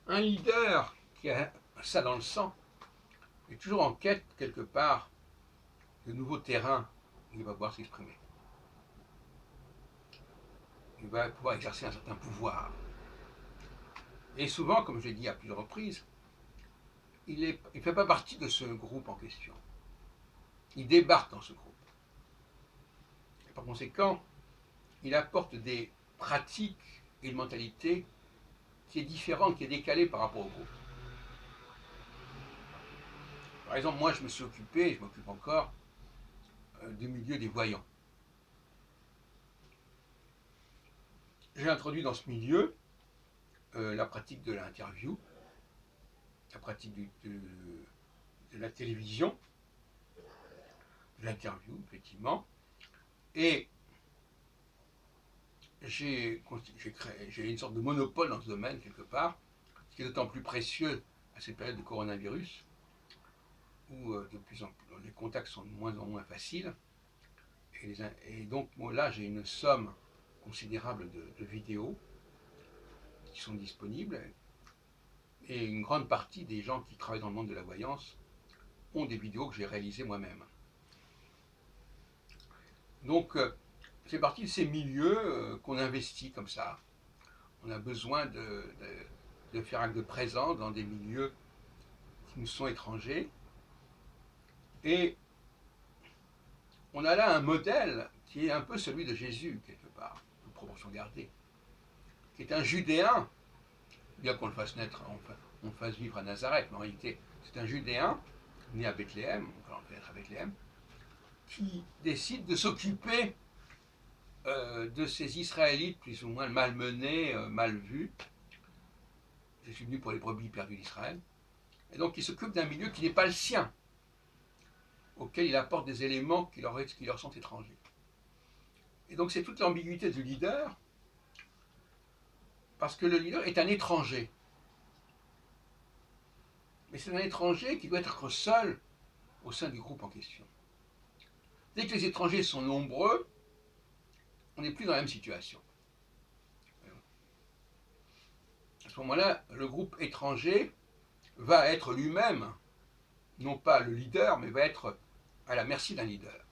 Un leader qui a ça dans le sang est toujours en quête, quelque part, de nouveaux terrains où il va pouvoir s'exprimer. Il va pouvoir exercer un certain pouvoir. Et souvent, comme je l'ai dit à plusieurs reprises, il ne fait pas partie de ce groupe en question. Il débarque dans ce groupe. Et par conséquent, il apporte des pratiques et une mentalité qui est différente, qui est décalée par rapport au groupe. Par exemple, moi, je me suis occupé, et je m'occupe encore, du milieu des voyants. J'ai introduit dans ce milieu la pratique de l'interview, la pratique de la télévision, de l'interview, effectivement, et j'ai une sorte de monopole dans ce domaine, quelque part, ce qui est d'autant plus précieux à cette période de coronavirus, où de plus en plus les contacts sont de moins en moins faciles. Et donc, moi, là, j'ai une somme considérable de vidéos qui sont disponibles. Et une grande partie des gens qui travaillent dans le monde de la voyance ont des vidéos que j'ai réalisées moi-même. Donc, c'est parti de ces milieux qu'on investit comme ça. On a besoin de faire acte de présence dans des milieux qui nous sont étrangers. Et on a là un modèle qui est un peu celui de Jésus, quelque part, de proportion gardée, qui est un Judéen, bien qu'on le fasse naître, on le fasse vivre à Nazareth, mais en réalité, c'est un Judéen, né à Bethléem, on peut être à Bethléem, qui décide de s'occuper de ces Israélites plus ou moins malmenés, mal vus. Je suis venu pour les brebis perdues d'Israël. Et donc il s'occupe d'un milieu qui n'est pas le sien, auquel il apporte des éléments qui leur sont étrangers. Et donc c'est toute l'ambiguïté du leader, parce que le leader est un étranger. Mais c'est un étranger qui doit être seul au sein du groupe en question. Dès que les étrangers sont nombreux, on n'est plus dans la même situation. À ce moment-là, le groupe étranger va être lui-même, non pas le leader, mais va être à la merci d'un leader.